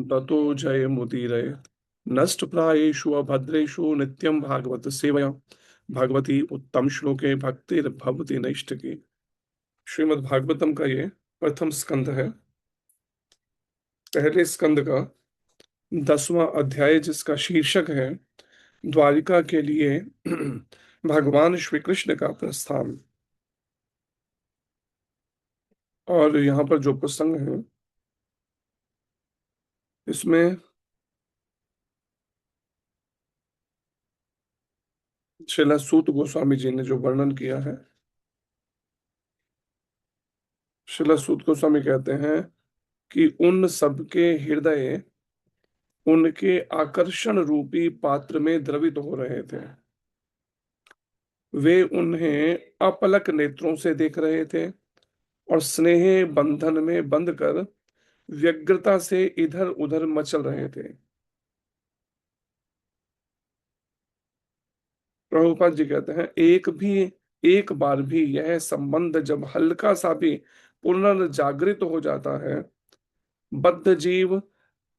ततो जयमुदीरये नष्टप्रायेषु अभद्रेषु नित्यं भागवत सेवया भगवती उत्तम श्लोके भक्तिर्भवति नैष्ठिकी। श्रीमद् भागवतम का ये प्रथम स्कंद है। पहले स्कंद का 10वां अध्याय, जिसका शीर्षक है द्वारिका के लिए भगवान श्री कृष्ण का प्रस्थान। और यहाँ पर जो प्रसंग है इसमें श्रीला सूत गोस्वामी जी ने जो वर्णन किया है, श्रीला सूत गोस्वामी कहते हैं कि उन सबके हृदय उनके आकर्षण रूपी पात्र में द्रवित हो रहे थे। वे उन्हें अपलक नेत्रों से देख रहे थे और स्नेह बंधन में बंध कर व्यग्रता से इधर उधर मचल रहे थे। प्रभुपाद जी कहते हैं, एक बार भी यह संबंध जब हल्का सा भी पुनर्जागृत हो जाता है, बद्ध जीव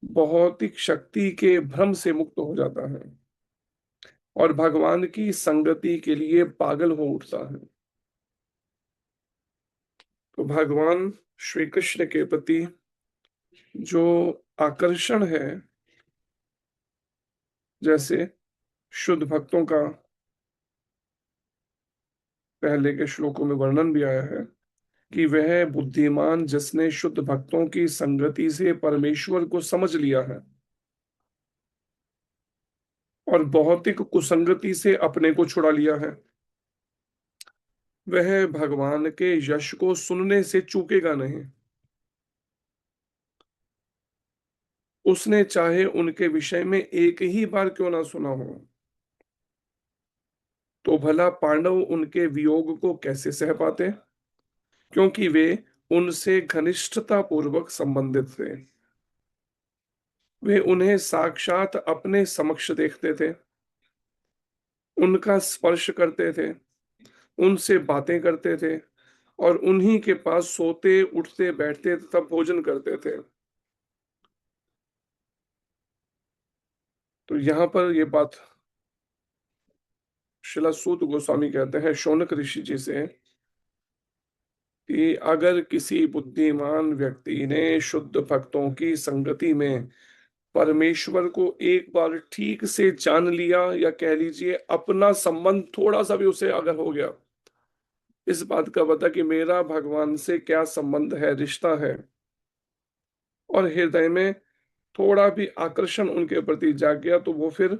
भौतिक शक्ति के भ्रम से मुक्त हो जाता है और भगवान की संगति के लिए पागल हो उठता है। तो भगवान श्री कृष्ण के प्रति जो आकर्षण है, जैसे शुद्ध भक्तों का पहले के श्लोकों में वर्णन भी आया है कि वह बुद्धिमान जिसने शुद्ध भक्तों की संगति से परमेश्वर को समझ लिया है और भौतिक कुसंगति से अपने को छुड़ा लिया है, वह भगवान के यश को सुनने से चूकेगा नहीं। उसने चाहे उनके विषय में एक ही बार क्यों ना सुना हो, तो भला पांडव उनके वियोग को कैसे सह पाते, क्योंकि वे उनसे घनिष्ठता पूर्वक संबंधित थे। वे उन्हें साक्षात अपने समक्ष देखते थे, उनका स्पर्श करते थे, उनसे बातें करते थे और उन्हीं के पास सोते उठते बैठते तथा भोजन करते थे। तो यहाँ पर ये बात शिला सूत गोस्वामी कहते हैं शौनक ऋषि जी से कि अगर किसी बुद्धिमान व्यक्ति ने शुद्ध भक्तों की संगति में परमेश्वर को एक बार ठीक से जान लिया, या कह लीजिए अपना संबंध थोड़ा सा भी उसे अगर हो गया, इस बात का पता कि मेरा भगवान से क्या संबंध है, रिश्ता है, और हृदय में थोड़ा भी आकर्षण उनके प्रति जाग गया, तो वो फिर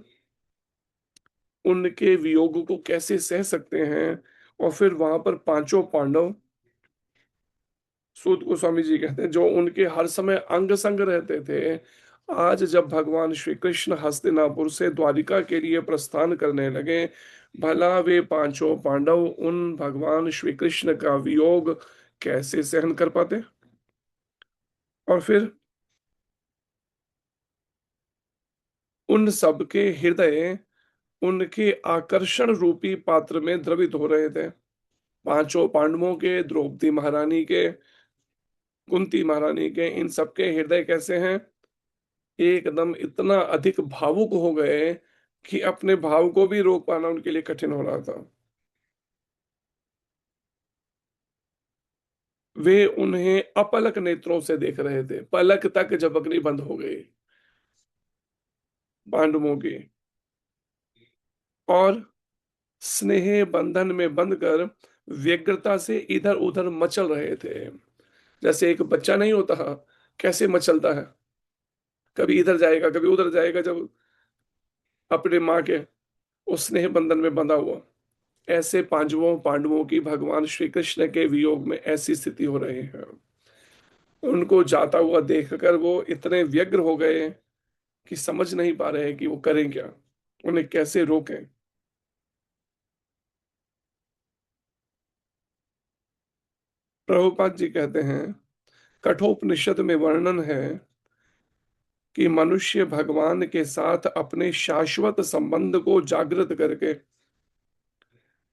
उनके वियोग को कैसे सह सकते हैं। और फिर वहां पर पांचों पांडव, सूत गोस्वामी जी कहते हैं, जो उनके हर समय अंग संग रहते थे, आज जब भगवान श्री कृष्ण हस्तिनापुर से द्वारिका के लिए प्रस्थान करने लगे, भला वे पांचों पांडव उन भगवान श्री कृष्ण का वियोग कैसे सहन कर पाते। और फिर उन सब के हृदय उनके आकर्षण रूपी पात्र में द्रवित हो रहे थे। पांचों पांडवों के, द्रौपदी महारानी के, कुंती महारानी के, इन सबके हृदय कैसे हैं, एकदम इतना अधिक भावुक हो गए कि अपने भाव को भी रोक पाना उनके लिए कठिन हो रहा था। वे उन्हें अपलक नेत्रों से देख रहे थे, पलक तक झपकनी बंद हो गई पांडवों की, और स्नेह बंधन में बंधकर व्यग्रता से इधर उधर मचल रहे थे। जैसे एक बच्चा नहीं होता, कैसे मचलता है, कभी इधर जाएगा कभी उधर जाएगा, जब अपने माँ के उस स्नेह बंधन में बंधा हुआ, ऐसे पांचवों पांडवों की भगवान श्री कृष्ण के वियोग में ऐसी स्थिति हो रही है। उनको जाता हुआ देखकर वो इतने व्यग्र हो गए कि समझ नहीं पा रहे हैं कि वो करें क्या, उन्हें कैसे रोकें। प्रभुपाद जी कहते हैं, कठोपनिषद में वर्णन है कि मनुष्य भगवान के साथ अपने शाश्वत संबंध को जागृत करके,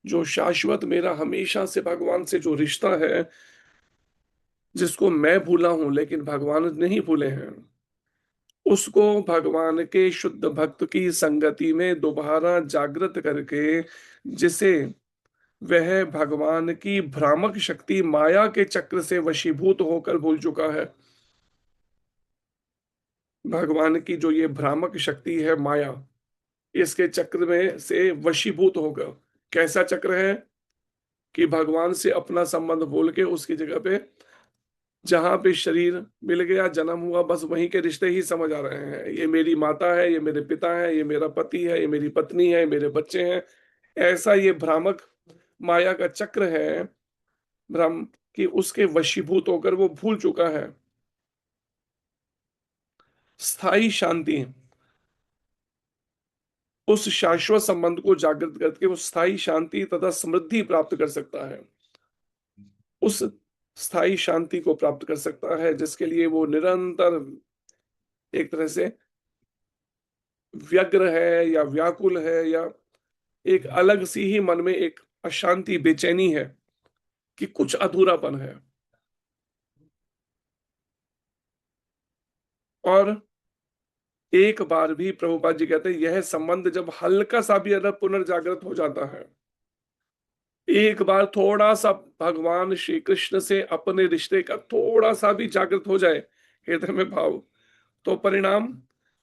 जो शाश्वत मेरा हमेशा से भगवान से जो रिश्ता है, जिसको मैं भूला हूं लेकिन भगवान नहीं भूले हैं, उसको भगवान के शुद्ध भक्त की संगति में दोबारा जागृत करके, जिसे वह भगवान की भ्रामक शक्ति माया के चक्र से वशीभूत होकर भूल चुका है। भगवान की जो ये भ्रामक शक्ति है माया, इसके चक्र में से वशीभूत होकर, कैसा चक्र है कि भगवान से अपना संबंध भूल के उसकी जगह पे जहाँ पे शरीर मिल गया, जन्म हुआ, बस वहीं के रिश्ते ही समझ आ रहे हैं। ये मेरी माता है, ये मेरे पिता है, ये मेरा पति है, ये मेरी पत्नी है, ये मेरे बच्चे हैं। ऐसा ये भ्रामक माया का चक्र है, भ्रम, कि उसके वशीभूत होकर वो भूल चुका है स्थायी शांति। उस शाश्वत संबंध को जागृत करके वो स्थायी शांति तथा समृद्धि प्राप्त कर सकता है। उस स्थायी शांति को प्राप्त कर सकता है जिसके लिए वो निरंतर एक तरह से व्यग्र है या व्याकुल है, या एक अलग सी ही मन में एक अशांति, बेचैनी है कि कुछ अधूरापन है। और एक बार भी प्रभुपाद जी कहते हैं यह संबंध जब हल्का सा भी अगर पुनर्जागृत हो जाता है, एक बार थोड़ा सा भगवान श्री कृष्ण से अपने रिश्ते का थोड़ा सा भी जागृत हो जाए हृदय में भाव, तो परिणाम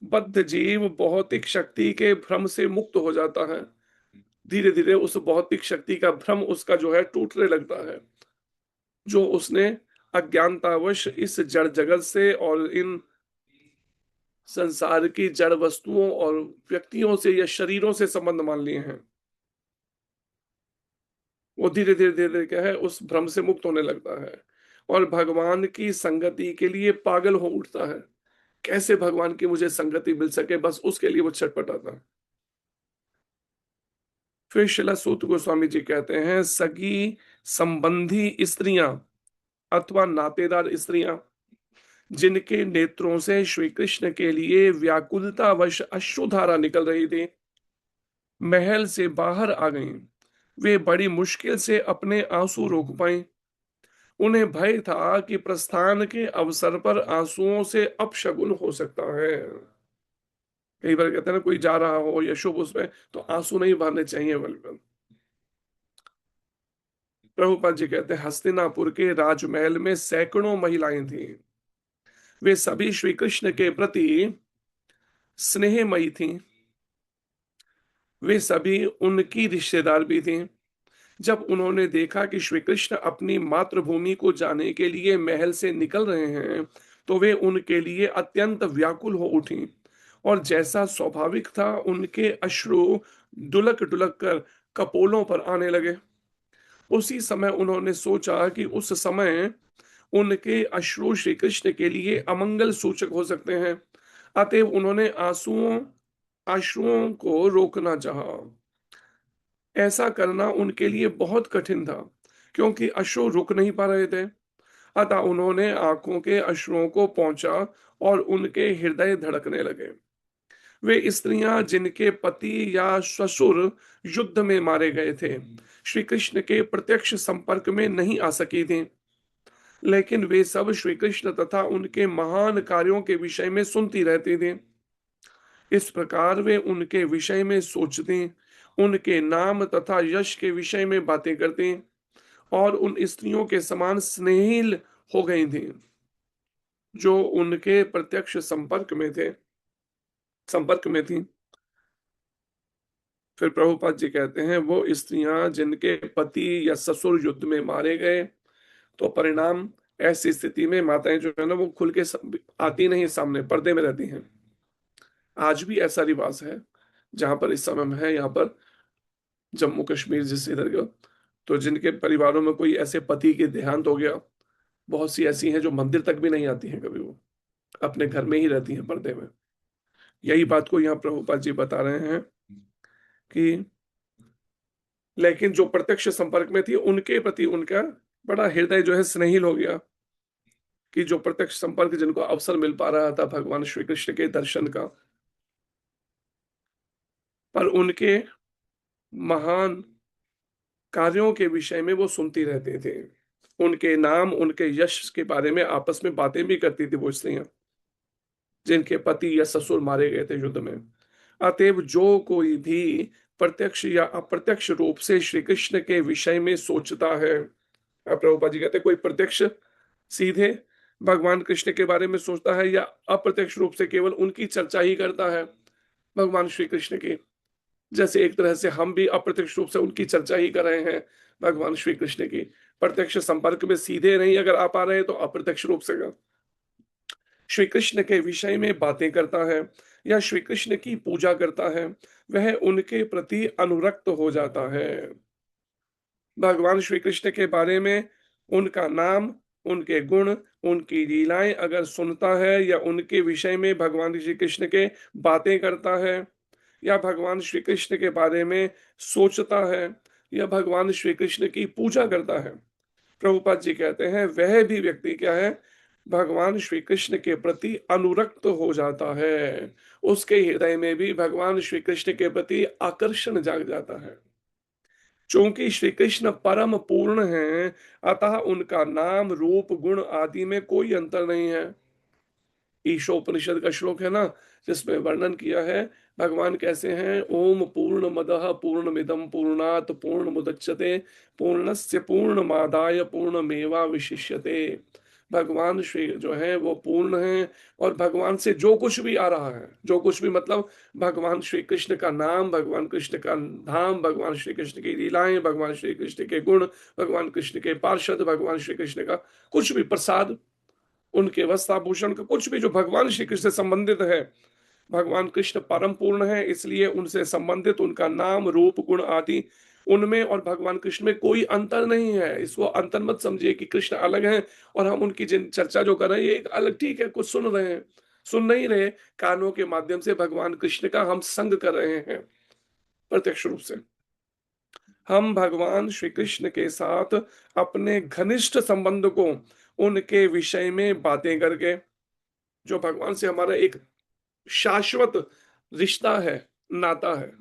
बद्ध जीव भौतिक शक्ति के भ्रम से मुक्त हो जाता है। धीरे धीरे उस भौतिक शक्ति का भ्रम उसका जो है टूटने लगता है, जो उसने अज्ञानतावश इस जड़ जगत से और इन संसार की जड़ वस्तुओं और व्यक्तियों से या शरीरों से संबंध मान लिए हैं। वो धीरे धीरे धीरे धीरे क्या है, उस भ्रम से मुक्त होने लगता है और भगवान की संगति के लिए पागल हो उठता है। कैसे भगवान की मुझे संगति मिल सके, बस उसके लिए वो छटपटाता है। फिर शिला सूत गोस्वामी जी कहते हैं, सगी संबंधी स्त्रियां अथवा नातेदार स्त्रियां जिनके नेत्रों से श्री कृष्ण के लिए व्याकुलतावश अश्रुधारा निकल रही थी, महल से बाहर आ गईं। वे बड़ी मुश्किल से अपने आंसू रोक पाईं। उन्हें भय था कि प्रस्थान के अवसर पर आंसुओं से अपशगुन हो सकता है। कई बार कहते हैं ना, कोई जा रहा हो या शुभ उसमें, तो आंसू नहीं बहने चाहिए बिल्कुल। प्रभुपाद जी कहते हैं, हस्तिनापुर के राजमहल में सैकड़ों महिलाएं थीं। वे सभी श्री कृष्ण के प्रति स्नेहमयी थीं। वे सभी उनकी रिश्तेदार भी थीं। जब उन्होंने देखा कि श्री कृष्ण अपनी मातृभूमि को जाने के लिए महल से निकल रहे हैं, तो वे उनके लिए अत्यंत व्याकुल हो उठी और जैसा स्वाभाविक था, उनके अश्रु डुलक डुलक कर कपोलों पर आने लगे। उसी समय उन्होंने सोचा कि उस समय उनके अश्रु श्री कृष्ण के लिए अमंगल सूचक हो सकते हैं। अतएव उन्होंने अश्रुओं को रोकना चाहा। ऐसा करना उनके लिए बहुत कठिन था, क्योंकि अश्रु रुक नहीं पा रहे थे। अतः उन्होंने आंखों के अश्रुओं को पोंछा और उनके हृदय धड़कने लगे। वे स्त्रियां जिनके पति या ससुर युद्ध में मारे गए थे, श्री कृष्ण के प्रत्यक्ष संपर्क में नहीं आ सकी थीं, लेकिन वे सब श्री कृष्ण तथा उनके महान कार्यों के विषय में सुनती रहती थीं। इस प्रकार वे उनके विषय में सोचती, उनके नाम तथा यश के विषय में बातें करती और उन स्त्रियों के समान स्नेहिल हो गई थीं, जो उनके प्रत्यक्ष संपर्क में थीं। फिर प्रभुपाद जी कहते हैं, वो स्त्रियां जिनके पति या ससुर युद्ध में मारे गए, तो परिणाम ऐसी स्थिति में माताएं जो है ना, वो खुल के आती नहीं, सामने पर्दे में रहती हैं। आज भी ऐसा रिवाज है, जहां पर इस समय में है, यहाँ पर जम्मू कश्मीर जिस इधर का, तो जिनके परिवारों में कोई ऐसे पति के देहांत हो गया, बहुत सी ऐसी हैं जो मंदिर तक भी नहीं आती हैं कभी, वो अपने घर में ही रहती हैं पर्दे में। यही बात को यहाँ प्रभुपाद जी बता रहे हैं कि लेकिन जो प्रत्यक्ष संपर्क में थी, उनके प्रति उनका बड़ा हृदय जो है स्नेहिल हो गया, कि जो प्रत्यक्ष संपर्क जिनको अवसर मिल पा रहा था भगवान श्री कृष्ण के दर्शन का, पर उनके महान कार्यों के विषय में वो सुनती रहते थे। उनके नाम, उनके यश के बारे में आपस में बातें भी करती थी वो स्त्रियां। जिनके पति या ससुर मारे गए थे युद्ध में। अतएव जो कोई भी प्रत्यक्ष या अप्रत्यक्ष रूप से श्री कृष्ण के विषय में सोचता है, अब प्रभुपाद जी कहते हैं कोई प्रत्यक्ष सीधे भगवान कृष्ण के बारे में सोचता है, या अप्रत्यक्ष रूप से केवल उनकी चर्चा ही करता है, भगवान श्री कृष्ण की। जैसे एक तरह से हम भी अप्रत्यक्ष रूप से उनकी चर्चा ही कर रहे हैं, भगवान श्री कृष्ण की। प्रत्यक्ष संपर्क में सीधे नहीं अगर आ पा रहे हैं तो अप्रत्यक्ष रूप से श्री कृष्ण के विषय में बातें करता है या श्री कृष्ण की पूजा करता है, वह उनके प्रति अनुरक्त हो जाता है। भगवान श्री कृष्ण के बारे में, उनका नाम, उनके गुण, उनकी लीलाएं अगर सुनता है या उनके विषय में भगवान श्री कृष्ण के बातें करता है या भगवान श्री कृष्ण के बारे में सोचता है या भगवान श्री कृष्ण की पूजा करता है, प्रभुपाद जी कहते हैं वह भी व्यक्ति क्या है, भगवान श्री कृष्ण के प्रति अनुरक्त हो जाता है। उसके हृदय में भी भगवान श्री कृष्ण के प्रति आकर्षण जाग जाता है। चूंकि श्री कृष्ण परम पूर्ण हैं, अतः उनका नाम, रूप, गुण आदि में कोई अंतर नहीं है। ईशोपनिषद का श्लोक है ना, जिसमें वर्णन किया है भगवान कैसे हैं। ओम पूर्ण मदः पूर्णमिदं पूर्णात पूर्ण मुदच्यते पूर्णस्य पूर्णमादाय पूर्णमेवावशिष्यते। भगवान श्री जो है वो पूर्ण है, और भगवान से जो कुछ भी आ रहा है, जो कुछ भी मतलब भगवान श्री कृष्ण का नाम, भगवान कृष्ण का धाम, भगवान श्री कृष्ण की लीलाएं, भगवान श्री कृष्ण के गुण, भगवान कृष्ण के पार्षद, भगवान श्री कृष्ण का कुछ भी प्रसाद, उनके वस्त्राभूषण का कुछ भी जो भगवान श्री कृष्ण से संबंधित है, भगवान कृष्ण परम पूर्ण है, इसलिए उनसे संबंधित उनका नाम, रूप, गुण आदि उनमें और भगवान कृष्ण में कोई अंतर नहीं है। इसको अंतर मत समझिए कि कृष्ण अलग हैं और हम उनकी जिन चर्चा जो कर रहे हैं ये एक अलग, ठीक है कुछ सुन रहे हैं, सुन नहीं रहे, कानों के माध्यम से भगवान कृष्ण का हम संग कर रहे हैं प्रत्यक्ष रूप से। हम भगवान श्री कृष्ण के साथ अपने घनिष्ठ संबंध को उनके विषय में बातें करके, जो भगवान से हमारा एक शाश्वत रिश्ता है, नाता है,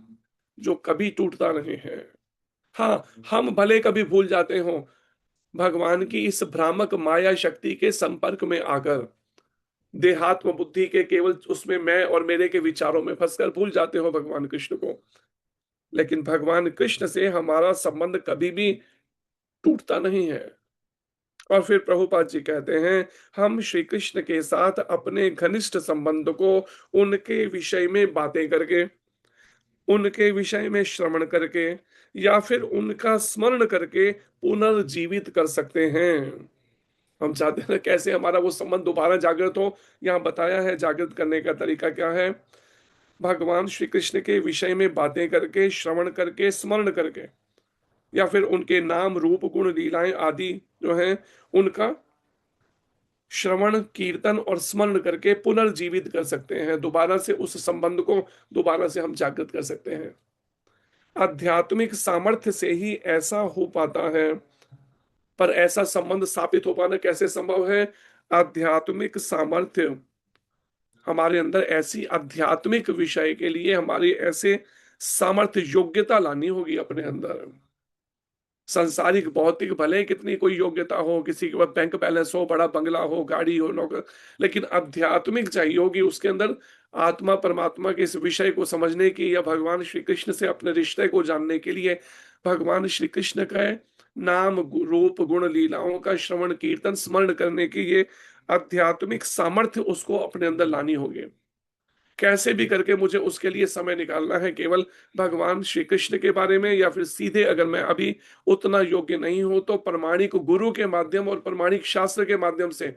जो कभी टूटता नहीं है। हाँ, हम भले कभी भूल जाते हो भगवान की इस भ्रामक माया शक्ति के संपर्क में आकर, देहात्म बुद्धि के केवल उसमें मैं और मेरे के विचारों में फंसकर भूल जाते हो भगवान कृष्ण को, लेकिन भगवान कृष्ण से हमारा संबंध कभी भी टूटता नहीं है। और फिर प्रभुपाद जी कहते हैं, हम श्री कृष्ण के साथ अपने घनिष्ठ संबंध को उनके विषय में बातें करके, उनके विषय में श्रवण करके या फिर उनका स्मरण करके पुनर्जीवित कर सकते हैं। हम चाहते हैं कैसे हमारा वो संबंध दोबारा जागृत हो, यहाँ बताया है जागृत करने का तरीका क्या है। भगवान श्री कृष्ण के विषय में बातें करके, श्रवण करके, स्मरण करके या फिर उनके नाम, रूप, गुण, लीलाएं आदि जो है उनका श्रवण, कीर्तन और स्मरण करके पुनर्जीवित कर सकते हैं, दोबारा से उस संबंध को दोबारा से हम जागृत कर सकते हैं। आध्यात्मिक सामर्थ्य से ही ऐसा हो पाता है, पर ऐसा संबंध स्थापित हो पाना कैसे संभव है। आध्यात्मिक सामर्थ्य, हमारे अंदर ऐसी आध्यात्मिक विषय के लिए हमारी ऐसे सामर्थ्य, योग्यता लानी होगी अपने अंदर। सांसारिक भौतिक भले ही कितनी कोई योग्यता हो, किसी के पास बैंक बैलेंस हो, बड़ा बंगला हो, गाड़ी हो, नौकर, लेकिन आध्यात्मिक चाहिए होगी उसके अंदर, आत्मा परमात्मा के इस विषय को समझने की या भगवान श्री कृष्ण से अपने रिश्ते को जानने के लिए भगवान श्री कृष्ण का नाम, रूप, गुण, लीलाओं का श्रवण, कीर्तन, स्मरण करने की ये आध्यात्मिक सामर्थ्य उसको अपने अंदर लानी होगी। कैसे भी करके मुझे उसके लिए समय निकालना है, केवल भगवान श्री कृष्ण के बारे में, या फिर सीधे अगर मैं अभी उतना योग्य नहीं हूं तो प्रमाणिक गुरु के माध्यम और प्रमाणिक शास्त्र के माध्यम से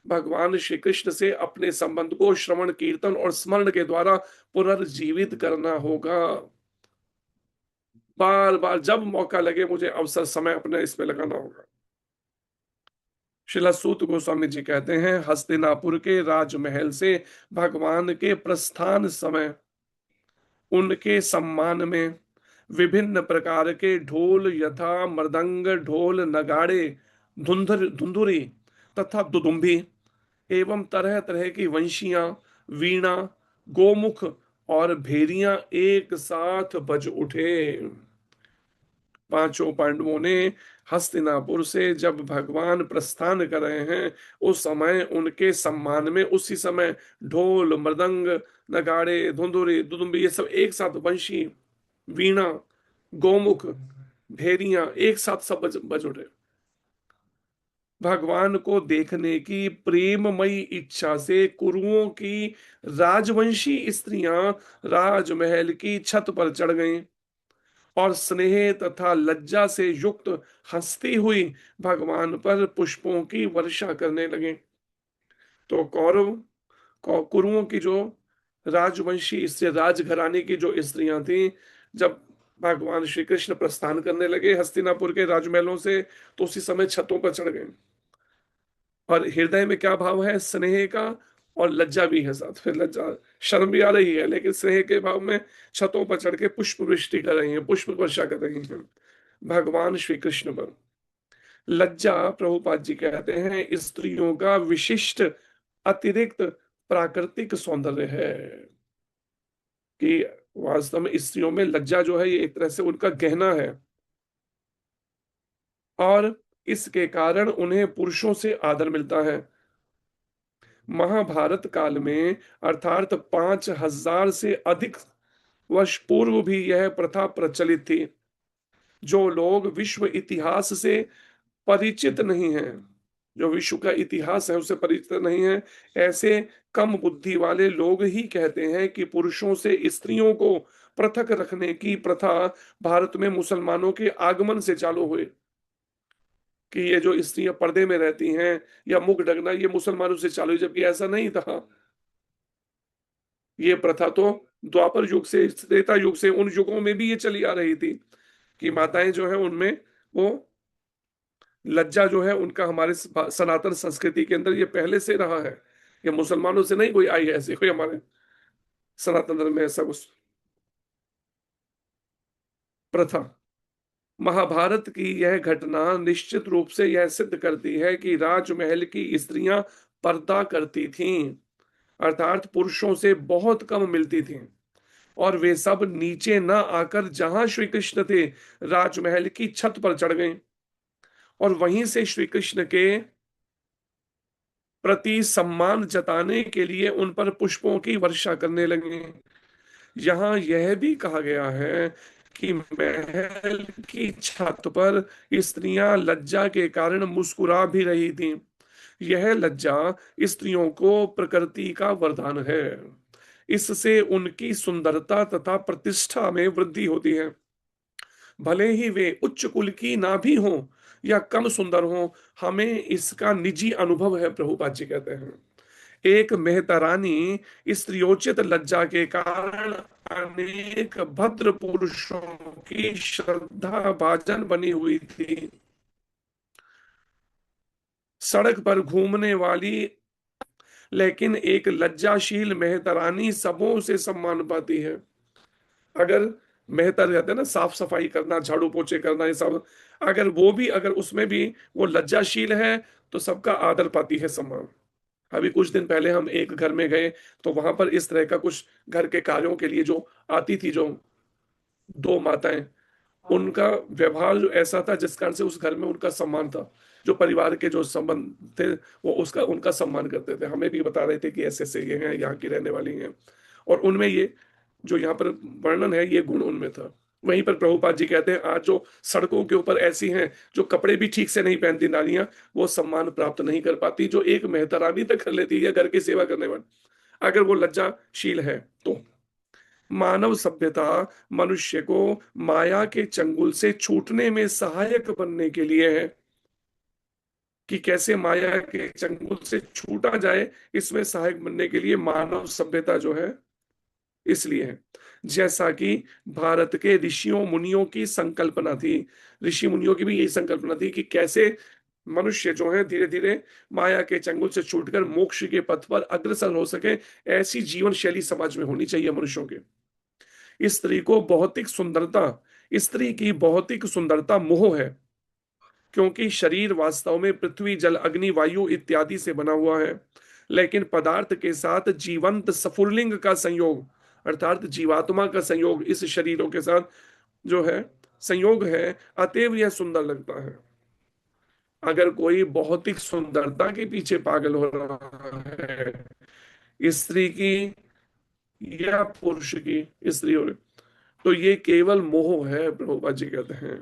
भगवान श्री कृष्ण से अपने संबंध को श्रवण, कीर्तन और स्मरण के द्वारा पुनर्जीवित करना होगा। बार बार जब मौका लगे मुझे अवसर, समय अपने इसमें लगाना होगा। श्रील सूत गोस्वामी जी कहते हैं, हस्तिनापुर के राजमहल से भगवान के प्रस्थान समय उनके सम्मान में विभिन्न प्रकार के ढोल यथा मृदंग, ढोल, नगाड़े, धुंधुरी तथा दुदुम्भी एवं तरह तरह की वंशियां, वीणा, गोमुख और भेरियां एक साथ बज उठे। पांचों पांडवों ने हस्तिनापुर से जब भगवान प्रस्थान कर रहे हैं, उस समय उनके सम्मान में उसी समय ढोल मृदंग नगाड़े धुंधुरी दुदुम्बी ये सब एक साथ, वंशी वीणा गोमुख भेरियां एक साथ सब बज उठे। भगवान को देखने की प्रेममयी इच्छा से कुरुओं की राजवंशी स्त्रियां राजमहल की छत पर चढ़ गईं और स्नेह तथा लज्जा से युक्त हंसती हुई भगवान पर पुष्पों की वर्षा करने लगे। तो कुरुओं की जो राजवंशी, इससे राजघराने की जो स्त्रियां थीं, जब भगवान श्री कृष्ण प्रस्थान करने लगे हस्तिनापुर के राजमहलों से, तो उसी समय छतों पर चढ़ गए। और हृदय में क्या भाव है? स्नेह का, और लज्जा भी है साथ। फिर लज्जा, शर्म भी आ रही है, लेकिन स्नेह के भाव में छतों पर चढ़ के पुष्प वृष्टि कर रही हैं, पुष्प वर्षा कर रही हैं भगवान श्री कृष्ण पर। लज्जा, प्रभुपाद जी कहते हैं, स्त्रियों का विशिष्ट अतिरिक्त प्राकृतिक सौंदर्य है। कि वास्तव में स्त्रियों में लज्जा जो है, ये एक तरह से उनका गहना है, और इसके कारण उन्हें पुरुषों से आदर मिलता है। महाभारत काल में, अर्थात 5,000 से अधिक वर्ष पूर्व भी यह प्रथा प्रचलित थी। जो लोग विश्व इतिहास से परिचित नहीं हैं, जो विश्व का इतिहास है उससे परिचित नहीं है, ऐसे कम बुद्धि वाले लोग ही कहते हैं कि पुरुषों से स्त्रियों को पृथक रखने की प्रथा भारत में मुसलमानों के आगमन से चालू हुई। कि ये जो स्त्रियां पर्दे में रहती हैं या मुख ढकना, ये मुसलमानों से चालू हुई, जबकि ऐसा नहीं था। ये प्रथा तो द्वापर युग से, त्रेता युग से, उन युगों में भी ये चली आ रही थी कि माताएं जो है उनमें वो लज्जा जो है उनका, हमारे सनातन संस्कृति के अंदर ये पहले से रहा है। ये मुसलमानों से नहीं कोई आई है ऐसे, कोई हमारे सनातन धर्म में ऐसा कुछ प्रथा। महाभारत की यह घटना निश्चित रूप से यह सिद्ध करती है कि राजमहल की स्त्रियां पर्दा करती थीं, अर्थात पुरुषों से बहुत कम मिलती थीं, और वे सब नीचे न आकर जहां श्री कृष्ण थे राजमहल की छत पर चढ़ गए, और वहीं से श्री कृष्ण के प्रति सम्मान जताने के लिए उन पर पुष्पों की वर्षा करने लगे। यहाँ यह भी कहा गया है कि महल की छत पर स्त्रियां लज्जा के कारण मुस्कुरा भी रही थीं। यह लज्जा स्त्रियों को प्रकृति का वरदान है। इससे उनकी सुंदरता तथा प्रतिष्ठा में वृद्धि होती है। भले ही वे उच्च कुल की ना भी हों या कम सुंदर हों, हमें इसका निजी अनुभव है, प्रभुपाद जी कहते हैं। एक मेहतरानी स्त्रियोचित लज्जा के कारण अनेक भद्र पुरुषों की श्रद्धा भाजन बनी हुई थी। सड़क पर घूमने वाली लेकिन एक लज्जाशील मेहतरानी सबों से सम्मान पाती है। अगर मेहतर रहते हैं ना, साफ सफाई करना, झाड़ू पोछे करना, ये सब, अगर वो भी, अगर उसमें भी वो लज्जाशील है, तो सबका आदर पाती है, सम्मान। अभी कुछ दिन पहले हम एक घर में गए, तो वहां पर इस तरह का कुछ घर के कार्यों के लिए जो आती थी, जो दो माताएं, उनका व्यवहार जो ऐसा था जिस कारण से उस घर में उनका सम्मान था। जो परिवार के जो संबंध थे, वो उसका उनका सम्मान करते थे। हमें भी बता रहे थे कि ऐसे ऐसे ये हैं, यहाँ की रहने वाली हैं, और उनमें ये जो यहाँ पर वर्णन है, ये गुण उनमें था। वहीं पर प्रभुपाद जी कहते हैं, आज जो सड़कों के ऊपर ऐसी हैं जो कपड़े भी ठीक से नहीं पहनती नारियां, वो सम्मान प्राप्त नहीं कर पाती जो एक मेहतरानी तक कर लेती है, घर की सेवा करने वाली, अगर वो लज्जाशील है तो। मानव सभ्यता मनुष्य को माया के चंगुल से छूटने में सहायक बनने के लिए है। कि कैसे माया के चंगुल से छूटा जाए, इसमें सहायक बनने के लिए मानव सभ्यता जो है, इसलिए है। जैसा कि भारत के ऋषियों मुनियों की संकल्पना थी, ऋषि मुनियों की भी यही संकल्पना थी कि कैसे मनुष्य जो है धीरे धीरे माया के चंगुल से छूटकर मोक्ष के पथ पर अग्रसर हो सके। ऐसी जीवन शैली समाज में होनी चाहिए मनुष्यों के। स्त्री को भौतिक सुंदरता, स्त्री की भौतिक सुंदरता मोह है, क्योंकि शरीर वास्तव में पृथ्वी जल अग्नि वायु इत्यादि से बना हुआ है, लेकिन पदार्थ के साथ जीवंत सफुरलिंग का संयोग, अर्थात जीवात्मा का संयोग इस शरीरों के साथ जो है, संयोग है, अतएव यह सुंदर लगता है। अगर कोई भौतिक सुंदरता के पीछे पागल हो रहा है, स्त्री की या पुरुष की, स्त्री हो, तो ये केवल मोह है। प्रभुपाद जी कहते हैं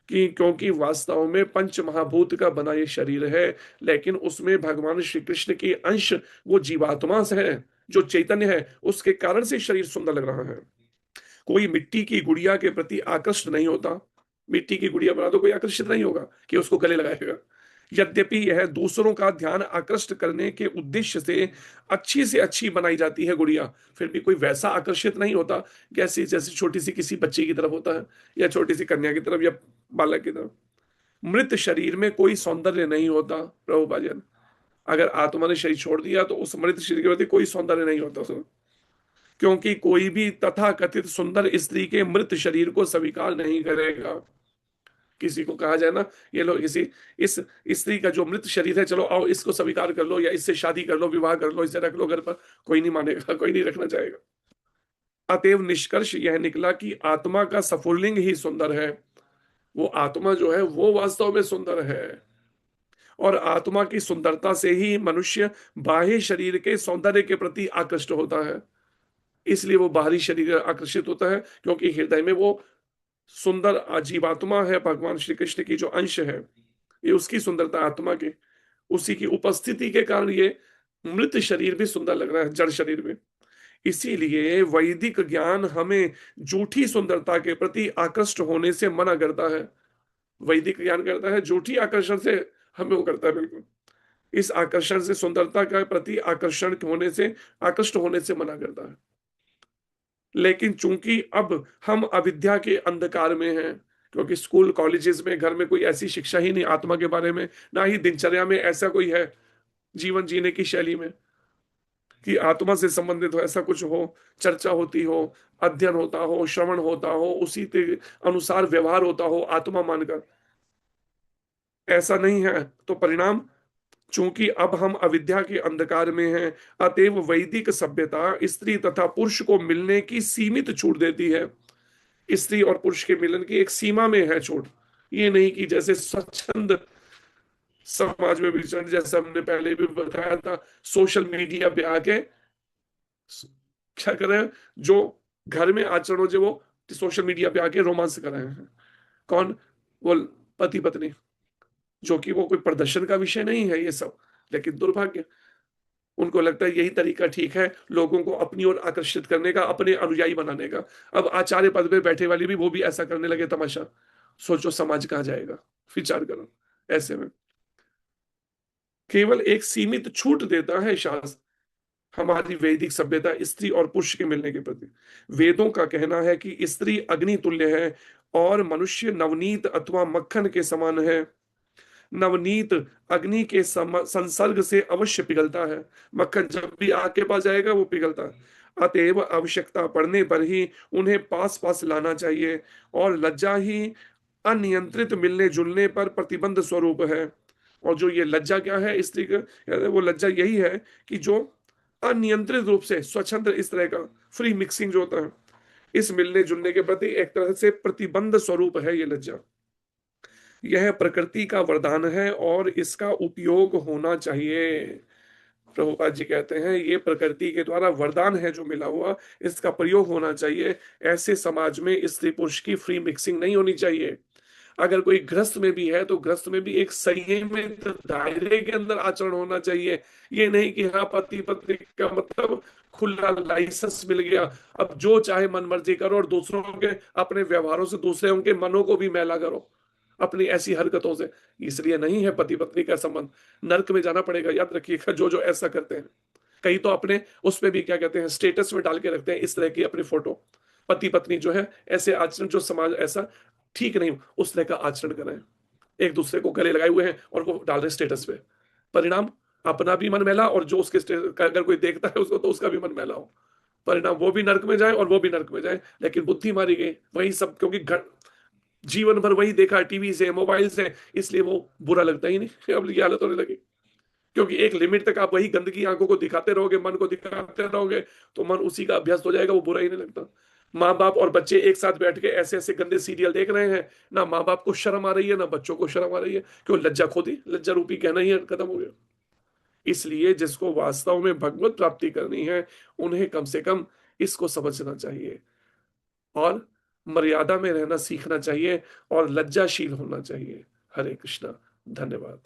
कि क्योंकि वास्तव में पंच महाभूत का बना ये शरीर है, लेकिन उसमें भगवान श्री कृष्ण की अंश, वो जीवात्मा से है, जो चैतन्य है, उसके कारण से शरीर सुंदर लग रहा है। कोई मिट्टी की गुड़िया के प्रति आकृष्ट नहीं होता। मिट्टी की गुड़िया बना तो कोई आकर्षित नहीं होगा कि उसको गले लगाएगा। यद्यपि यह दूसरों का ध्यान आकृष्ट करने के उद्देश्य से अच्छी बनाई जाती है गुड़िया, फिर भी कोई वैसा आकर्षित नहीं होता जैसे जैसे छोटी सी किसी बच्चे की तरफ होता है, या छोटी सी कन्या की तरफ, या बालक की तरफ। मृत शरीर में कोई सौंदर्य नहीं होता प्रभुपाजन। अगर आत्मा ने शरीर छोड़ दिया तो उस मृत शरीर के प्रति कोई सौंदर्य नहीं होता उसमें। क्योंकि कोई भी तथा कथित सुंदर स्त्री के मृत शरीर को स्वीकार नहीं करेगा। किसी को कहा जाए ना, ये लो किसी इस स्त्री का जो मृत शरीर है, चलो आओ इसको स्वीकार कर लो, या इससे शादी कर लो, विवाह कर लो, इसे रख लो घर पर, कोई नहीं मानेगा, कोई नहीं रखना चाहेगा। अतएव निष्कर्ष यह निकला कि आत्मा का सफुल्लिंग ही सुंदर है। वो आत्मा जो है वो वास्तव में सुंदर है, और आत्मा की सुंदरता से ही मनुष्य बाह्य शरीर के सौंदर्य के प्रति आकृष्ट होता है। इसलिए वो बाहरी शरीर आकर्षित होता है, क्योंकि हृदय में वो सुंदर जीवात्मा है, भगवान श्री कृष्ण की जो अंश है, ये उसकी सुंदरता आत्मा की, उसी की उपस्थिति के कारण ये मृत शरीर भी सुंदर लग रहा है, जड़ शरीर में। इसीलिए वैदिक ज्ञान हमें झूठी सुंदरता के प्रति आकृष्ट होने से मना करता है। वैदिक ज्ञान करता है झूठी आकर्षण से हमें वो करता है, बिल्कुल इस आकर्षण से, सुंदरता के प्रति आकर्षण होने से, आकृष्ट होने से मना करता है। लेकिन चूंकि अब हम अविद्या के अंधकार में हैं, क्योंकि स्कूल कॉलेजेस में, घर में कोई ऐसी शिक्षा ही नहीं आत्मा के बारे में, ना ही दिनचर्या में ऐसा कोई है, जीवन जीने की शैली में कि आत्मा से संबंधित हो, ऐसा कुछ हो, चर्चा होती हो, अध्ययन होता हो, श्रवण होता हो, उसी के अनुसार व्यवहार होता हो आत्मा मानकर, ऐसा नहीं है। तो परिणाम, चूंकि अब हम अविद्या के अंधकार में हैं, अतएव वैदिक सभ्यता स्त्री तथा पुरुष को मिलने की सीमित छूट देती है। स्त्री और पुरुष के मिलन की एक सीमा में है छूट। ये नहीं कि जैसे स्वच्छंद समाज में विचरण, जैसे हमने पहले भी बताया था, सोशल मीडिया पे आके क्या कर रहे हैं, जो घर में आचरण हो जो वो सोशल मीडिया पे आके रोमांस कर रहे हैं। कौन? वो पति पत्नी, जो कि वो कोई प्रदर्शन का विषय नहीं है ये सब, लेकिन दुर्भाग्य, उनको लगता है यही तरीका ठीक है लोगों को अपनी ओर आकर्षित करने का, अपने अनुयायी बनाने का। अब आचार्य पद पे बैठे वाले भी वो भी ऐसा करने लगे, तमाशा। सोचो समाज कहाँ जाएगा, विचार करो। ऐसे में केवल एक सीमित छूट देता है शास्त्र, हमारी वैदिक सभ्यता स्त्री और पुरुष के मिलने के प्रति। वेदों का कहना है कि स्त्री अग्नि तुल्य है, और मनुष्य नवनीत अथवा मक्खन के समान है। नवनीत अग्नि के संसर्ग से अवश्य पिघलता है, मक्खन जब भी आग के पास जाएगा वो पिघलता है। अतएव आवश्यकता पड़ने पर ही उन्हें पास पास लाना चाहिए, और लज्जा ही अनियंत्रित मिलने जुलने पर प्रतिबंध स्वरूप है। और जो ये लज्जा क्या है स्त्री का, वो लज्जा यही है कि जो अनियंत्रित रूप से स्वच्छंद, इस तरह का फ्री मिक्सिंग जो होता है, इस मिलने जुलने के प्रति एक तरह से प्रतिबंध स्वरूप है ये लज्जा। यह प्रकृति का वरदान है और इसका उपयोग होना चाहिए। प्रभुपाद जी कहते हैं ये प्रकृति के द्वारा वरदान है जो मिला हुआ, इसका प्रयोग होना चाहिए। ऐसे समाज में स्त्री पुरुष की फ्री मिक्सिंग नहीं होनी चाहिए। अगर कोई ग्रस्त में भी है तो ग्रस्त में भी एक संयमित दायरे के अंदर आचरण होना चाहिए। ये नहीं कि हाँ पति पत्नी का मतलब खुला लाइसेंस मिल गया, अब जो चाहे मन मर्जी करो, और दूसरों के अपने व्यवहारों से दूसरे के मनों को भी मैला करो अपनी ऐसी हरकतों से। इसलिए नहीं है पति पत्नी का संबंध, नर्क में जाना पड़ेगा, याद रखिएगा जो जो ऐसा करते हैं। कई तो अपने उसमें भी क्या कहते हैं, स्टेटस में डाल के रखते हैं इस तरह की अपनी फोटो, पति पत्नी जो है ऐसे आचरण, जो समाज ऐसा ठीक नहीं उस तरह का आचरण कर रहे हैं, एक दूसरे को गले लगाए हुए हैं और वो डाल रहे स्टेटस पे। परिणाम, अपना भी मन मैला, और जो उसके अगर कोई देखता है उसको तो उसका भी मन मैला हो। परिणाम वो भी नर्क में जाए और वो भी नर्क में जाए। लेकिन बुद्धि मारी गई वही सब, क्योंकि जीवन भर वही देखा टीवी से, मोबाइल से, इसलिए वो बुरा लगता ही नहीं। अब ये हालत होने लगी, क्योंकि एक लिमिट तक आप वही गंदगी आंखों को दिखाते रहोगे, मन को दिखाते रहोगे, तो मन उसी का अभ्यस्त हो जाएगा, वो बुरा ही नहीं लगता। माँ बाप और बच्चे एक साथ बैठ के ऐसे ऐसे गंदे सीरियल देख रहे हैं, ना माँ बाप को शर्म आ रही है ना बच्चों को शर्म आ रही है। क्यों? लज्जा खो दी, लज्जा रूपी कहना ही खत्म हो गया। इसलिए जिसको वास्तव में भगवत प्राप्ति करनी है, उन्हें कम से कम इसको समझना चाहिए और मर्यादा में रहना सीखना चाहिए और लज्जाशील होना चाहिए। हरे कृष्णा। धन्यवाद।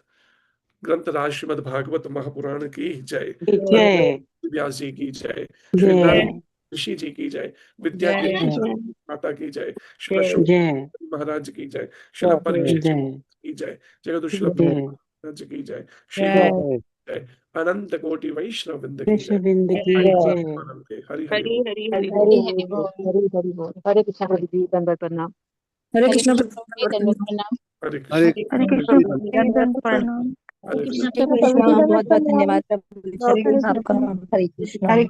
ग्रंथराज श्रीमद् भागवत महापुराण की जय। जय व्यास जी की जय। श्री जय नारायण ऋषि जी की जय। विद्या की जय जय माता की जय। श्री शुभ जय महाराज की जय। श्री परीक्षित जी जय की जय। जगत श्री जय महाराज की जय। श्री जय जय। अनंत कोटि वैष्णव वृंद की कृष्ण जय। बिंद की जय। आनंद हरि हरि हरी बोल। हरी हरी हरि बोल। हरि बोल, हरि हरि बोल। हरे कृष्ण प्रभु जी, दंडवत प्रणाम। हरे हरे कृष्ण कृष्ण जी, दंडवत प्रणाम। हरे हरे कृष्ण। हरे कृष्ण कृष्ण प्रभु जी, दंडवत प्रणाम। हरे कृष्ण कृष्ण। कृष्ण प्रभु प्रभु जी, जी, दंडवत बहुत बहुत प्रणाम। धन्यवाद प्रभु हरे जी कृष्ण आपका। प्रभु। हरे कृष्ण हरे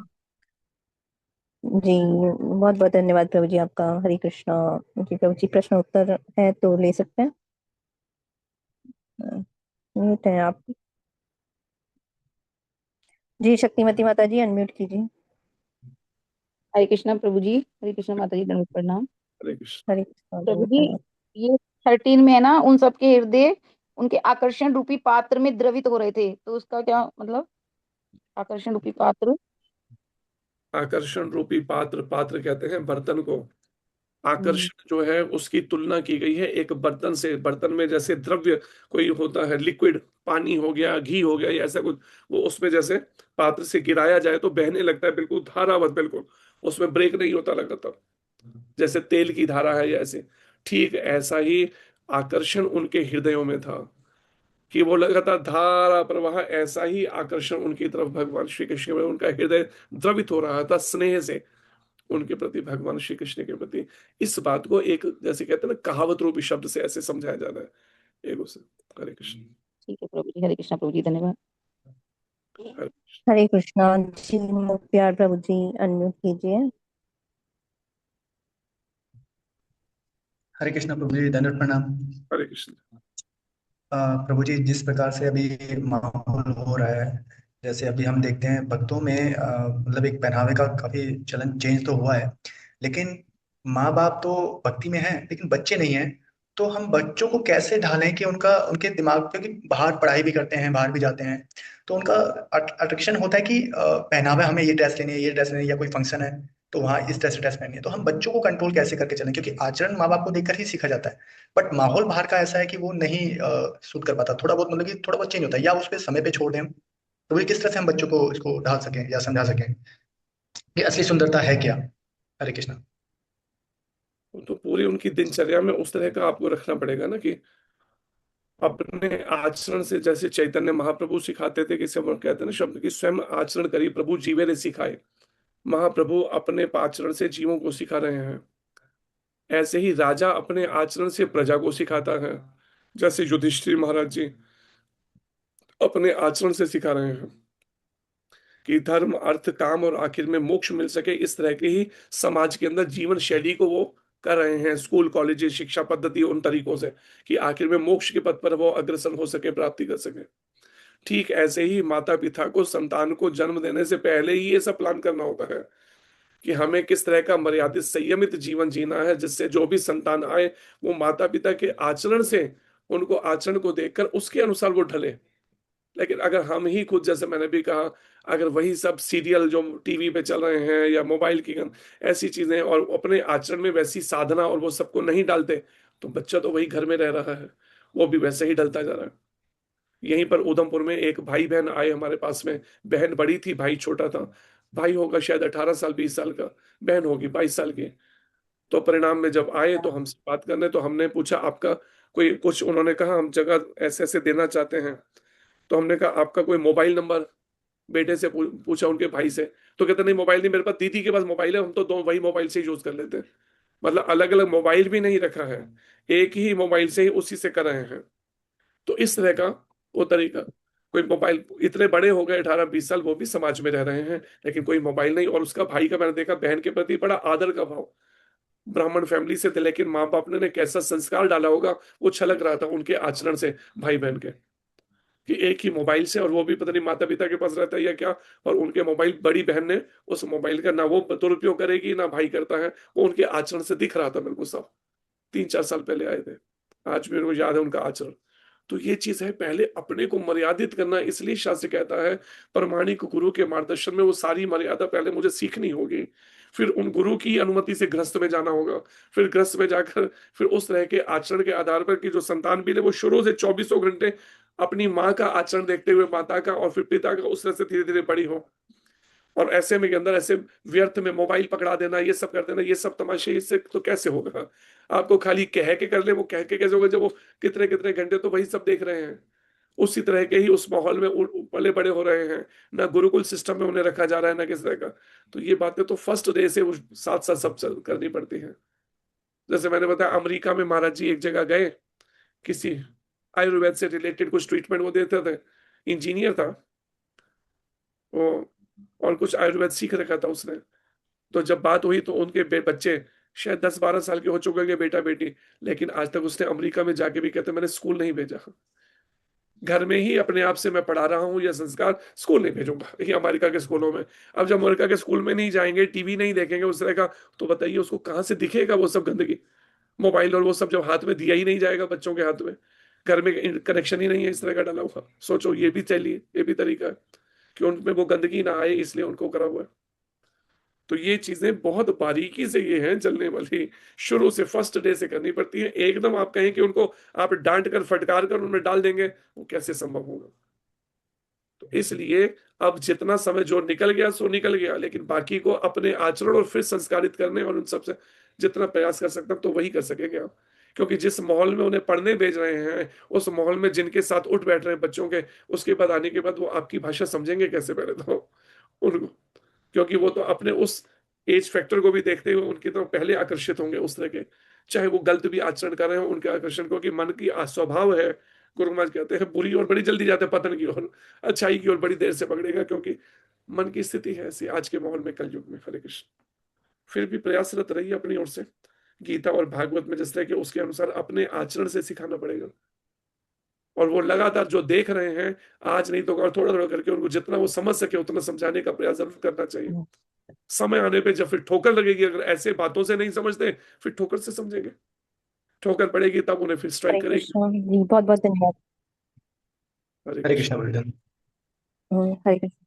जी बहुत बहुत धन्यवाद प्रभु जी आपका। हरे कृष्णा। जी प्रभु जी, प्रश्न उत्तर है तो ले सकते हैं। म्यूट है आप। जी शक्तिमती माता जी, अनम्यूट कीजिए। हरे कृष्ण प्रभु जी, हरे कृष्ण माता जी, दंडवत प्रणाम। हरे कृष्ण। हरे कृष्णा प्रभु दंडवत जी, प्रणाम। ये 13 में है ना, उन सबके हृदय उनके आकर्षण रूपी पात्र में द्रवित हो रहे थे, तो उसका क्या मतलब? आकर्षण रूपी पात्र। आकर्षण रूपी पात्र, पात्र कहते हैं बर्तन को। हम्म, आकर्षण जो है उसकी तुलना की गई है एक बर्तन से। बर्तन में जैसे द्रव्य कोई होता है, लिक्विड, पानी हो गया, घी हो गया या ऐसा कुछ, वो उसमें जैसे पात्र से गिराया जाए तो बहने लगता है, बिल्कुल धारावत, बिल्कुल उसमें ब्रेक नहीं होता लगातार, जैसे तेल की धारा है या ऐसे। ठीक ऐसा ही आकर्षण उनके हृदयों में था कि वो लगातार धारा प्रवाह, ऐसा ही आकर्षण उनकी तरफ भगवान श्री कृष्ण में, उनका हृदय द्रवित हो रहा था स्नेह से उनके प्रति, भगवान श्री कृष्ण के प्रति। इस बात को एक जैसे कहते हैं ना कहावत रूपी शब्द से ऐसे समझाया जाना है एक उसे। हरे कृष्ण। ठीक है प्रभु जी, हरे कृष्ण प्रभु जी, धन्यवाद। हरे हरे कृष्णा। जी प्यार प्रभु जी, अनम्यूट कीजिए। हरे कृष्ण प्रभु जी, दंडवत प्रणाम। हरे कृष्ण। प्रभु जी, जिस प्रकार से अभी माहौल हो रहा है, जैसे अभी हम देखते हैं भक्तों में मतलब एक पहनावे का काफी चलन चेंज तो हुआ है, लेकिन माँ बाप तो भक्ति में हैं लेकिन बच्चे नहीं हैं। तो हम बच्चों को कैसे ढालें कि उनका उनके दिमाग, क्योंकि बाहर पढ़ाई भी करते हैं, बाहर भी जाते हैं, तो उनका अट्रैक्शन होता है कि पहनावा, हमें ये ड्रेस लेनी है, ये ड्रेस लेनी है, या कोई फंक्शन है तो वहाँ इस ड्रेस ड्रेस पहननी है। तो हम बच्चों को कंट्रोल कैसे करके चलें, क्योंकि आचरण माँ बाप को देखकर ही सीखा जाता है, बट माहौल बाहर का ऐसा है कि वो नहीं सूट कर पाता, थोड़ा बहुत मतलब कि थोड़ा बहुत चेंज होता है, या उस पर समय पे छोड़ दें हम। तो ये किस तरह से हम बच्चों को इसको ढाल सकें या समझा सकें कि असली सुंदरता है क्या। हरे कृष्ण। तो पूरी उनकी दिनचर्या में उस तरह का आपको रखना पड़ेगा ना कि अपने आचरण से, जैसे चैतन्य महाप्रभु सिखाते थे कि सब कहते हैं ना शब्द की, स्वयं आचरण करिए प्रभु जीवे ने सिखाए। महाप्रभु अपने आचरण से जीवों को सिखा रहे हैं। ऐसे ही राजा अपने आचरण से प्रजा को सिखाता है, जैसे युधिष्ठिर महाराज जी अपने आचरण से सिखा रहे हैं कि धर्म अर्थ काम और आखिर में मोक्ष मिल सके, इस तरह के ही समाज के अंदर जीवन शैली को वो कर रहे हैं, स्कूल कॉलेज शिक्षा पद्धति उन तरीकों से कि आखिर में मोक्ष के पथ पर वो अग्रसर हो सके, प्राप्ति कर सके। ठीक ऐसे ही माता पिता को संतान को जन्म देने से पहले ही ये सब प्लान करना होता है कि हमें किस तरह का मर्यादित संयमित जीवन जीना है, जिससे जो भी संतान आए वो माता पिता के आचरण से, उनको आचरण को देखकर उसके अनुसार वो ढले। लेकिन अगर हम ही खुद, जैसे मैंने भी कहा, अगर वही सब सीरियल जो टीवी पे चल रहे हैं या मोबाइल की ऐसी चीजें, और अपने आचरण में वैसी साधना और वो सबको नहीं डालते, तो बच्चा तो वही घर में रह रहा है, वो भी वैसे ही डलता जा रहा है। यहीं पर उधमपुर में एक भाई बहन आए हमारे पास में। बहन बड़ी थी, भाई छोटा था। भाई होगा शायद 18 साल 20 साल का, बहन होगी 22 साल की। तो परिणाम में जब आए तो हमसे बात करने, तो हमने पूछा आपका कोई कुछ, उन्होंने कहा हम जगह ऐसे ऐसे देना चाहते हैं। तो हमने कहा आपका कोई मोबाइल नंबर, बेटे से पूछा उनके भाई से। तो कहते नहीं मोबाइल नहीं मेरे पास, दीदी के पास मोबाइल है, हम तो दो वही मोबाइल से ही यूज कर लेते हैं। मतलब अलग अलग मोबाइल भी नहीं रखा है, एक ही मोबाइल से ही उसी से कर रहे हैं। तो इस तरह का वो तरीका, कोई मोबाइल, इतने बड़े हो गए 18 20 साल, वो भी समाज में रह रहे हैं लेकिन कोई मोबाइल नहीं। और उसका भाई का मैंने देखा बहन के प्रति बड़ा आदर का भाव, ब्राह्मण फैमिली से थे लेकिन माँ बाप ने कैसा संस्कार डाला होगा वो छलक रहा था उनके आचरण से भाई बहन के। कि एक ही मोबाइल से, और वो भी पता नहीं माता पिता के पास रहता है या क्या, और उनके मोबाइल, बड़ी बहन ने उस मोबाइल का ना वो दुरुपयोग करेगी ना भाई करता है, वो उनके आचरण से दिख रहा था मेरे को सब। 3-4 साल पहले आए थे, आज भी मेरे को याद है उनका आचरण। तो ये चीज है, पहले अपने को मर्यादित करना। इसलिए शास्त्र कहता है प्रमाणिक गुरु के मार्गदर्शन में वो सारी मर्यादा पहले मुझे सीखनी होगी, फिर उन गुरु की अनुमति से गृहस्थ में जाना होगा, फिर गृहस्थ में जाकर फिर उस तरह के आचरण के आधार पर कि जो संतान भी ले वो शुरू से 24 घंटे अपनी माँ का आचरण देखते हुए, माता का और फिर पिता का, उस तरह से धीरे धीरे बड़ी हो। और ऐसे में के अंदर ऐसे व्यर्थ में मोबाइल पकड़ा देना, ये सब कर देना, ये सब तमाशे, इससे तो कैसे होगा? आपको खाली कह के कर ले, वो कह के कैसे होगा जब वो कितने कितने घंटे तो वही सब देख रहे हैं। उसी तरह के ही उस माहौल में पले बड़े हो रहे हैं, ना गुरुकुल सिस्टम में उन्हें रखा जा रहा है ना किस तरह का। तो ये बातें तो फर्स्ट डे से साथ साथ सब करनी पड़ती हैं। जैसे मैंने बताया, अमेरिका में महाराज जी एक जगह गए, किसी आयुर्वेद से रिलेटेड कुछ ट्रीटमेंट वो देते थे, इंजीनियर था वो, और कुछ आयुर्वेद सीख रखा था उसने। तो जब बात हुई तो उनके बच्चे शायद 10-12 साल के हो चुके हैं, बेटा बेटी, लेकिन आज तक उसने अमेरिका में जाके भी कहते मैंने स्कूल नहीं भेजा, घर में ही अपने आप से मैं पढ़ा रहा हूँ, ये संस्कार, स्कूल नहीं भेजूंगा ये अमेरिका के स्कूलों में। अब जब अमेरिका के स्कूल में नहीं जाएंगे, टीवी नहीं देखेंगे उस तरह का, तो बताइए उसको कहाँ से दिखेगा वो सब गंदगी? मोबाइल और वो सब जब हाथ में दिया ही नहीं जाएगा बच्चों के हाथ में, घर में कनेक्शन ही नहीं है इस तरह का डला हुआ, सोचो ये भी चलिए, ये भी तरीका है कि उनमें वो गंदगी ना आए, इसलिए उनको करा हुआ है। तो ये चीजें बहुत बारीकी से ये हैं चलने वाली, शुरू से फर्स्ट डे से करनी पड़ती है। एकदम आप कहें कि उनको आप डांट कर फटकार कर उनमें डाल देंगे, वो कैसे संभव होगा? तो इसलिए अब जितना समय जो निकल गया सो निकल गया, लेकिन बाकी को अपने आचरण और फिर संस्कारित करने और उन सबसे जितना प्रयास कर सकते हैं तो वही कर सकेंगे आप। क्योंकि जिस माहौल में उन्हें पढ़ने भेज रहे हैं, उस माहौल में जिनके साथ उठ बैठ रहे हैं बच्चों के, उसके बाद आने के बाद वो आपकी भाषा समझेंगे कैसे? पहले तो उनको, क्योंकि वो तो अपने उस एज फैक्टर को भी देखते हुए उनकी तरफ पहले आकर्षित होंगे उस तरह के, चाहे वो गलत भी आचरण कर रहे हो, उनके आकर्षण को, कि मन की स्वभाव है, गुरु महाराज कहते हैं बुरी और बड़ी जल्दी जाते हैं पतन की ओर, अच्छाई की ओर बड़ी देर से पकड़ेगा, क्योंकि मन की स्थिति है ऐसी आज के माहौल में, कलयुग में। हरे कृष्ण। फिर भी प्रयासरत रहिए अपनी ओर से, गीता और भागवत में जिस तरह के उसके अनुसार अपने आचरण से सिखाना पड़ेगा। और वो लगातार जो देख रहे हैं, आज नहीं तो और थोड़ा थोड़ा करके उनको जितना वो समझ सके उतना समझाने का प्रयास जरूर करना चाहिए। समय आने पे जब फिर ठोकर लगेगी, अगर ऐसे बातों से नहीं समझते, फिर ठोकर से समझेंगे, ठोकर पड़ेगी तब उन्हें फिर स्ट्राइक हरे करेगी। कृष्ण जी, बहुत बहुत धन्यवाद। हरे हरे कृष्ण। कृष्ण गुरुजन। हरे कृष्ण।